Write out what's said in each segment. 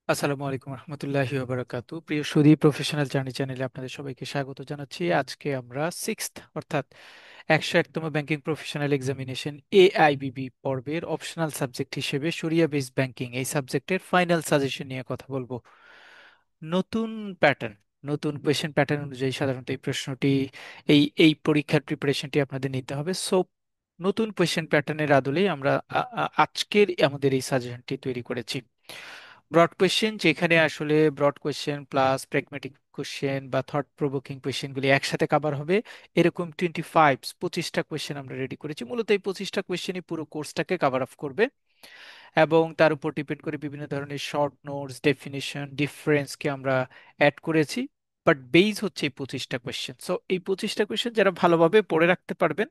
আসসালামু আলাইকুম রহমতুল্লাহি ওবারাকাতু। প্রিয় সুধী প্রফেশনাল জার্নি চ্যানেলে আপনাদের সবাইকে স্বাগত জানাচ্ছি। আজকে আমরা সিক্সথ অর্থাৎ 101তম ব্যাংকিং প্রফেশনাল এক্সামিনেশন AIBB পর্বের অপশনাল সাবজেক্ট হিসেবে শরিয়া বেসড ব্যাংকিং এই সাবজেক্টের ফাইনাল সাজেশন নিয়ে কথা বলবো। নতুন প্যাটার্ন, নতুন কোয়েশ্চেন প্যাটার্ন অনুযায়ী সাধারণত এই প্রশ্নটি এই পরীক্ষার প্রিপারেশনটি আপনাদের নিতে হবে। সো নতুন কোয়েশ্চেন প্যাটার্নের আদলেই আমরা আজকের আমাদের এই সাজেশনটি তৈরি করেছি। ব্রড কোয়েশ্চেন, যেখানে আসলে broad question plus pragmatic question বা থট প্রভোকিং কোয়েশ্চেনগুলি একসাথে কভার হবে, এরকম 25টা কোয়েশ্চেন আমরা রেডি করেছি। মূলত এই 25টা কোয়েশ্চেনই পুরো কোর্সটাকে কভার আপ করবে এবং তার উপর ডিপেন্ড করে বিভিন্ন ধরনের শর্ট নোটস, ডেফিনিশন, ডিফারেন্সকে আমরা অ্যাড করেছি। বাট বেইজ হচ্ছে এই 25টা কোয়েশ্চেন। সো এই 25টা কোয়েশ্চেন যারা ভালোভাবে পড়ে রাখতে পারবেন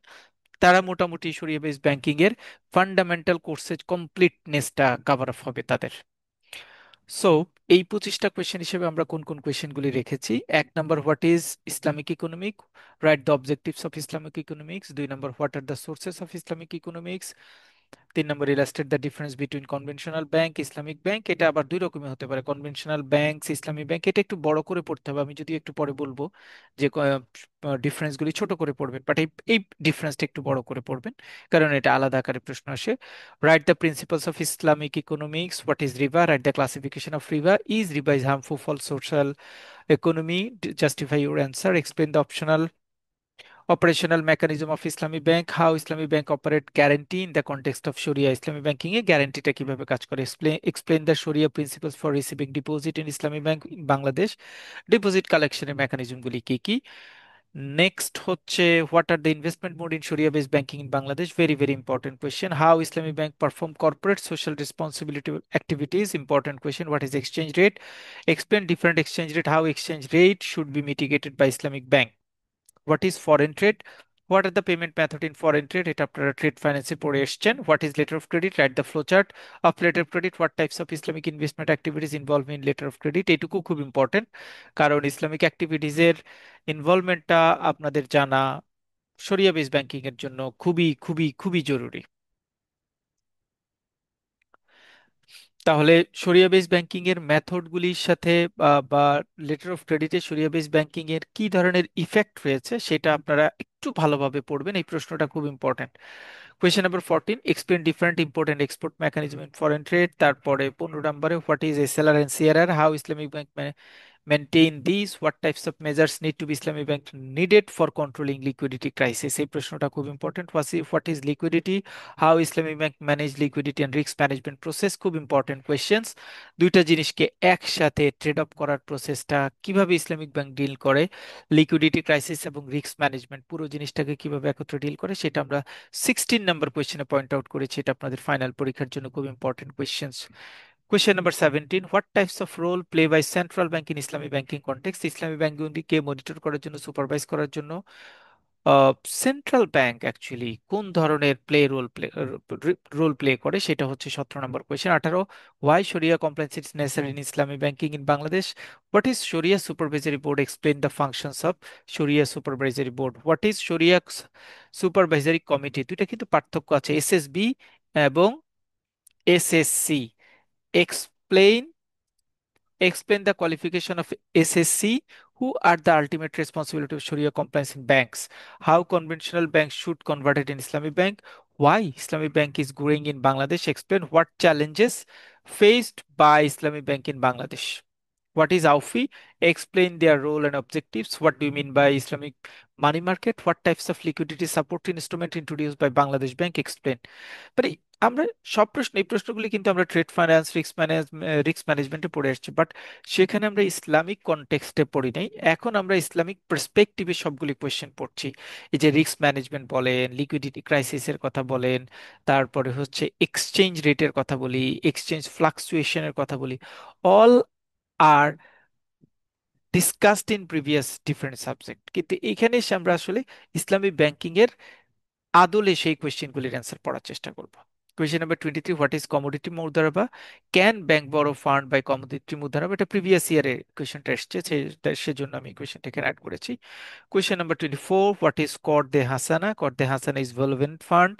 তারা মোটামুটি সরিয়ে বেস ব্যাংকিং এর ফান্ডামেন্টাল কোর্সের কমপ্লিটনেসটা কভার আপ হবে তাদের। সো এই 25টা কোয়েশ্চেন হিসেবে আমরা কোন কোন কোয়েশ্চেনগুলি রেখেছি: 1 নম্বর, what is Islamic economic, right the objectives of Islamic economics. 2 নম্বর, what are the sources of Islamic economics. 3 নম্বর, illustrate the difference between conventional bank, Islamic bank. এটা আবার দুই রকমের হতে পারে, কনভেনশনাল ব্যাংক, ইসলামিক ব্যাংক। এটা একটু বড় করে পড়তে হবে, আমি যদি একটু পরে বলবো যে ডিফারেন্স গুলি ছোট করে পড়বেন, বাট এই এই ডিফারেন্সটা একটু বড় করে পড়বেন, কারণ এটা আলাদা আকারে প্রশ্ন আসে। Write the principles of Islamic economics, what is Rewa, write the classification of Rewa, is Rewa is harmful for social economy, justify your answer, explain the operational mechanism of Islamic Bank, how Islamic Bank operate, guarantee in the context of Sharia, Islamic banking এ গ্যারান্টিটা কিভাবে কাজ করে, explain the Sharia principles for receiving deposit in Islamic Bank in Bangladesh, deposit কালেকশনের mechanism গুলি কি কি। Next হচ্ছে, what are the investment mode in sharia based banking in Bangladesh, very very important question. How Islamic bank perform corporate social responsibility activities, important question. What is exchange rate, explain different exchange rate, how exchange rate should be mitigated by Islamic bank. What is foreign trade, what are the payment method in foreign trade, এটা আপনারা trade ফাইন্যান্সে পড়ে এসছেন। What is letter of credit, write the flow chart of letter of credit, what types of Islamic investment activities involve in letter of credit. এটুকু খুব important, কারণ Islamic অ্যাক্টিভিটিসের ইনভলভমেন্টটা আপনাদের জানা শরিয়া বেস ব্যাংকিং এর জন্য খুবই খুবই খুবই জরুরি। তাহলে শরিয়া বেস ব্যাংকিং এর মেথডগুলির সাথে বা লেটার অফ ক্রেডিটে শরিয়া বেস ব্যাংকিং এর কি ধরনের ইফেক্ট রয়েছে সেটা আপনারা একটু ভালোভাবে পড়বেন, এই প্রশ্নটা খুব important. Question number 14, explain different import and export mechanism in foreign trade. তারপরে 15 নম্বরে, what is SLR and CRR, how Islamic bank maintain these, what types of measures need to be Islamic Bank needed for controlling liquidity crisis, এই প্রশ্নটা খুব important. What is liquidity, how Islamic bank manage liquidity and risk management process, খুব important questions. দুইটা জিনিসকে একসাথে trade of করার প্রসেসটা কিভাবে ইসলামিক ব্যাংক ডিল করে, লিকুইডিটি ক্রাইসিস এবং রিস্ক ম্যানেজমেন্ট পুরো জিনিসটাকে কিভাবে একত্রে ডিল করে, সেটা আমরা 16 নম্বর কোয়েশ্চেনে পয়েন্ট আউট করেছি। এটা আপনাদের ফাইনাল পরীক্ষার জন্য খুব important questions. Question number 17, what types of role play by central bank in Islamic banking context? Islami ব্যাংকগুলিকে monitor করার জন্য, সুপারভাইজ করার জন্য সেন্ট্রাল ব্যাংক অ্যাকচুয়ালি কোন ধরনের রোল প্লে করে, সেটা হচ্ছে 17 নম্বর question. 18, why sharia compliance is necessary in ইসলামী banking in Bangladesh, what is sharia supervisory board, explain the functions of sharia supervisory board, what is sharia supervisory committee. দুইটা কিন্তু পার্থক্য আছে, এসএসবি এবং SSC. Explain explain the qualification of SSC, who are the ultimate responsibility of Sharia compliance in banks, how conventional banks should convert it in Islamic Bank, why Islamic Bank is growing in Bangladesh, explain what challenges faced by Islamic Bank in Bangladesh. What is AUFI? Explain their role and objectives. What do you mean by Islamic money market? What types of liquidity support instrument introduced by Bangladesh Bank? Explain. মানে আমরা সব প্রশ্ন, এই প্রশ্নগুলি কিন্তু আমরা trade finance, risk ম্যানেজমেন্টে পড়ে আসছি, বাট সেখানে আমরা ইসলামিক কনটেক্সটে পড়ি নাই। এখন আমরা ইসলামিক পার্সপেক্টিভে সবগুলি কোয়েশ্চেন পড়ছি। এই যে রিস্ক ম্যানেজমেন্ট বলেন, লিকুইডিটি ক্রাইসিসের কথা বলেন, তারপরে হচ্ছে এক্সচেঞ্জ রেটের কথা বলি, এক্সচেঞ্জ ফ্লাকচুয়েশনের কথা বলি, all are discussed in previous different subject, কিন্তু এখানে এসে আমরা আসলে ইসলামী ব্যাংকিং এর আদলে সেই কোয়েশ্চেনগুলির অ্যান্সার পড়ার চেষ্টা করব। Question number 23, what is commodity mudaraba, can bank borrow fund by commodity mudaraba. এটা প্রিভিয়াস ইয়ারে কোয়েশ্চেনটা এসছে, সেজন্য আমি কোয়েশ্চেনটাকে অ্যাড করেছি। কোয়েশ্চেন নাম্বার 24, হোয়াট ইজ কর দে হাসানা, কর দে হাসানা is benevolent fund,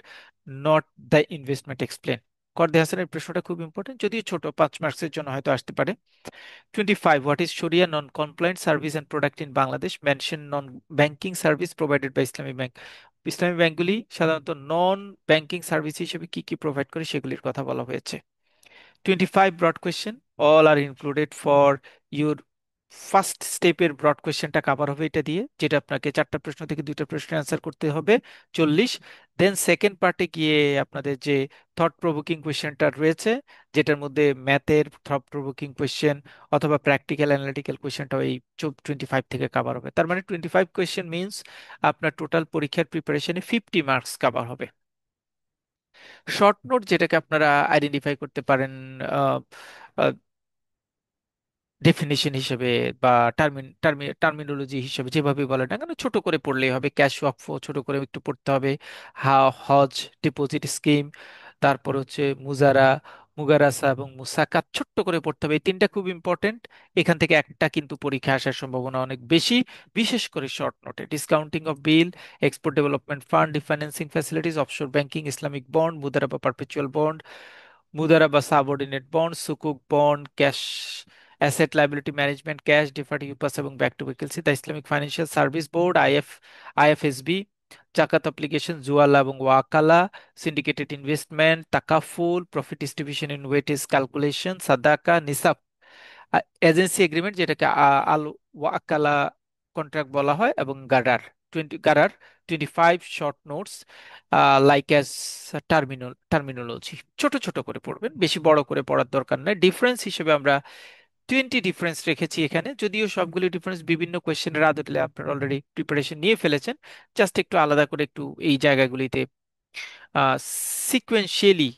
not the investment, explain. করদে হাসানের প্রশ্নটা খুব ইম্পর্টেন্ট, যদিও ছোট, 5 মার্কসের জন্য হয়তো আসতে পারে। 25, what is sharia non compliant service and product in Bangladesh, mention non banking service provided by ইসলামী ব্যাংক। ইসলামী ব্যাংকগুলি সাধারণত নন ব্যাংকিং সার্ভিস হিসেবে কি কি প্রোভাইড করে সেগুলির কথা বলা হয়েছে। 25, broad question, all are included for your first স্টেপের ব্রড কোয়েশ্চেনটা কাভার হবে এটা দিয়ে, যেটা আপনাকে 4টা প্রশ্ন থেকে 2টা প্রশ্নের অ্যান্সার করতে হবে, 40। দেন সেকেন্ড পার্টে গিয়ে আপনাদের যে থট প্রভোকিং কোয়েশ্চেনটা রয়েছে, যেটার মধ্যে ম্যাথের থট প্রভোকিং কোয়েশ্চেন অথবা প্র্যাকটিক্যাল অ্যানালিটিক্যাল কোয়েশ্চেনটা এই 25 থেকে কাভার হবে। তার মানে 25 কোয়েশ্চেন মিনস আপনার টোটাল পরীক্ষার প্রিপারেশনে 50 মার্কস কাভার হবে। শর্ট নোট যেটাকে আপনারা আইডেন্টিফাই করতে পারেন ডেফিনিশন হিসেবে বা টার্মিনোলজি হিসেবে, যেভাবে বলে না কেন, ছোট করে পড়লেই হবে। ক্যাশ ওয়াকফ ছোট করে একটু পড়তে হবে, হজ ডিপোজিট স্কিম, তারপর হচ্ছে মুজারা, মুগারাসা এবং মুসাকাত ছোট্ট করে পড়তে হবে। এই 3টা খুব ইম্পর্টেন্ট। এখান থেকে একটা কিন্তু পরীক্ষা আসার সম্ভাবনা অনেক বেশি, বিশেষ করে শর্ট নোটে। Discounting of bill, export development fund, refinancing facilities, offshore banking, Islamic bond, mudaraba perpetual bond, mudaraba subordinate bond, সুকুক bond, cash asset liability management, cash deferred ইউপাস এবং back to vehicles, the Islamic financial service board, IFSB, জাকাত application, জুয়ালা এবং ওয়াকালা, syndicated investment, তাকাফুল, profit distribution in weightage calculation, সাদাকা, নিসাব, এজেন্সি এগ্রিমেন্ট যেটাকে আল ওয়াকালা কন্ট্রাক্ট বলা হয়, এবং গারার। 25 short notes like as terminology. ছোট ছোট করে পড়বেন, বেশি বড় করে পড়ার দরকার নাই। ডিফারেন্স হিসেবে আমরা 20 ডিফারেন্স রেখেছি এখানে, যদিও সবগুলি ডিফারেন্স বিভিন্ন কোয়েশ্চেনের আদলে আপনারা অলরেডি প্রিপারেশন নিয়ে ফেলেছেন। জাস্ট একটু আলাদা করে একটু এই জায়গাগুলিতে সিকোয়েন্সিয়ালি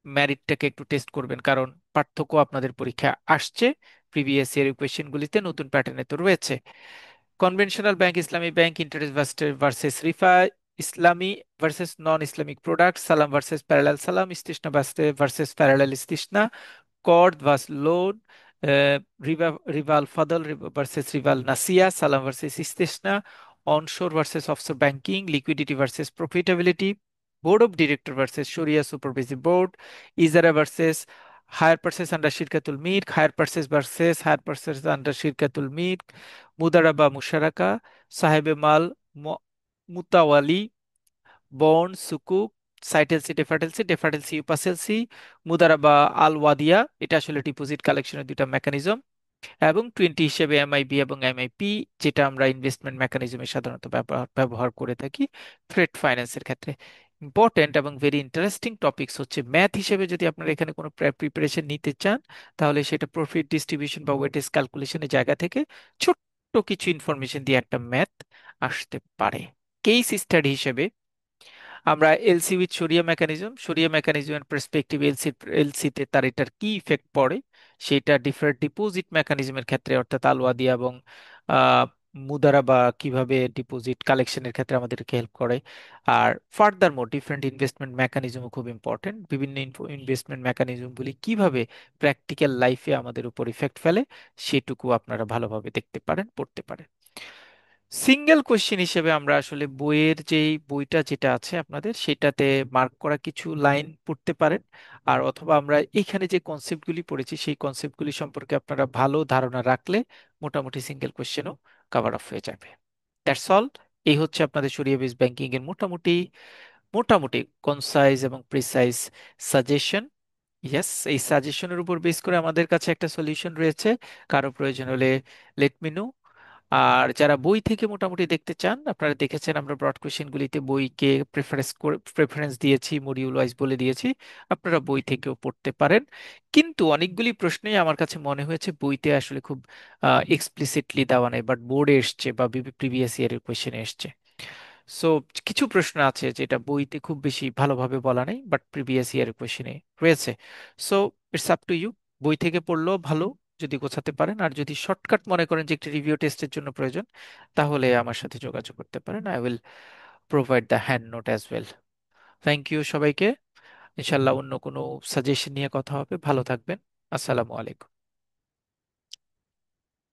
ম্যারিটটাকে একটু টেস্ট করবেন, কারণ পার্থক্য আপনাদের পরীক্ষা আসছে। প্রিভিয়াস ইয়ার কোয়েশ্চেনগুলিতে নতুন প্যাটার্নে তো রয়েছে। কনভেনশনাল ব্যাংক, ইসলামী ব্যাংক, ইন্টারেস্ট ভার্সেস রিফা, ইসলামী ভার্সেস নন ইসলামিক প্রোডাক্ট, সালাম ভার্সেস প্যারালাল সালাম, ইস্তিসনা ভার্সেস প্যারালাল ইস্তিসনা, কর্ড ভার্স লোন, রিভা রিভাল ফাদল ভার্সেস রিভাল নাসিয়া, সালাম ভার্সেস ইস্তিসনা, onshore versus offshore banking, liquidity versus profitability, board of director versus শরিয়া সুপারভিজিভ বোর্ড, ইজারা ভার্সেস হায়ার পার্সেস আন্ডার শিরকাতুল মিল্ক, hire purchase versus hire purchase under শিরকাতুল মিল্ক, মুদারাবা মুশারাকা, সাহেবে মাল, মুতাওয়ালি, বন্ড, সুকুক, সাইটেলসি, ডেফাটেলসি, ডেফাটেলসি ইউপাসেলসি, মুদারাবা আল ওয়াদিয়া, এটা আসলে ডিপোজিট কালেকশনের 2টা মেকানিজম, এবং 20 হিসেবে এমআইবি এবং এমআইপি, যেটা আমরা ইনভেস্টমেন্ট মেকানিজমে সাধারণত ব্যবহার করে থাকি ট্রেড ফাইন্যান্সের ক্ষেত্রে। ইম্পর্টেন্ট এবং ভেরি ইন্টারেস্টিং টপিকস হচ্ছে ম্যাথ হিসেবে, যদি আপনারা এখানে কোনো প্রিপারেশন নিতে চান, তাহলে সেটা প্রফিট ডিস্ট্রিবিউশন বা ওয়েটেজ ক্যালকুলেশনের জায়গা থেকে ছোট্ট কিছু ইনফরমেশন দিয়ে একটা ম্যাথ আসতে পারে। কেস স্টাডি হিসেবে আমরা এলসি উইথ শরিয়া মেকানিজমের পার্সপেক্টিভ, এলসিতে তার এটার কি ইফেক্ট পড়ে, সেটা ডিফারেন্ট ডিপোজিট মেকানিজমের ক্ষেত্রে, অর্থাৎ আলওয়াদিয়া এবং আহ, মুদারা বা কিভাবে ডিপোজিট কালেকশনের ক্ষেত্রে আমাদেরকে হেল্প করে। আর ফার্দার মোর ডিফারেন্ট ইনভেস্টমেন্ট মেকানিজমও খুব ইম্পর্টেন্ট, বিভিন্ন ইনভেস্টমেন্ট মেকানিজমগুলি কিভাবে প্র্যাকটিক্যাল লাইফে আমাদের উপর ইফেক্ট ফেলে, সেটুকু আপনারা ভালোভাবে দেখতে পারেন, পড়তে পারেন। সিঙ্গেল কোশ্চেন হিসেবে আমরা আসলে বইয়ের যেই বইটা যেটা আছে আপনাদের, সেটাতে মার্ক করা কিছু লাইন পড়তে পারেন। আর অথবা আমরা এখানে যে কনসেপ্টগুলি পড়েছি সেই কনসেপ্টগুলি সম্পর্কে আপনারা ভালো ধারণা রাখলে মোটামুটি সিঙ্গেল কোশ্চেনও কাভার অফ হয়ে যাবে। That's all. এই হচ্ছে আপনাদের শরিয়া বেস ব্যাংকিং এর মোটামুটি মোটামুটি কনসাইজ এবং প্রিসাইজ সাজেশন। ইয়েস, এই সাজেশনের উপর বেস করে আমাদের কাছে একটা সলিউশন রয়েছে। কারো প্রয়োজন হলে লেট মি নো। আর যারা বই থেকে মোটামুটি দেখতে চান, আপনারা দেখেছেন আমরা ব্রড কোশ্চেনগুলিতে বইকে প্রেফারেন্স দিয়েছি, মডিউল ওয়াইজ বলে দিয়েছি, আপনারা বই থেকেও পড়তে পারেন। কিন্তু অনেকগুলি প্রশ্নই আমার কাছে মনে হয়েছে বইতে আসলে খুব এক্সপ্লিসিটলি দেওয়া নেই, বাট বোর্ডে এসছে বা প্রিভিয়াস ইয়ারের কোশ্চেনে এসছে। সো কিছু প্রশ্ন আছে যেটা বইতে খুব বেশি ভালোভাবে বলা নেই, বাট প্রিভিয়াস ইয়ারের কোশ্চেনে রয়েছে। So it's up to you, বই থেকে পড়লেও ভালো যদি গোছাতে পারেন। আর যদি শর্টকাট মনে করেন যে একটি রিভিউ টেস্টের জন্য প্রয়োজন, তাহলে আমার সাথে যোগাযোগ করতে পারেন। I will provide the hand note as well. Thank you সবাইকে। ইনশাল্লাহ অন্য কোনো সাজেশন নিয়ে কথা হবে। ভালো থাকবেন। আসসালামু আলাইকুম।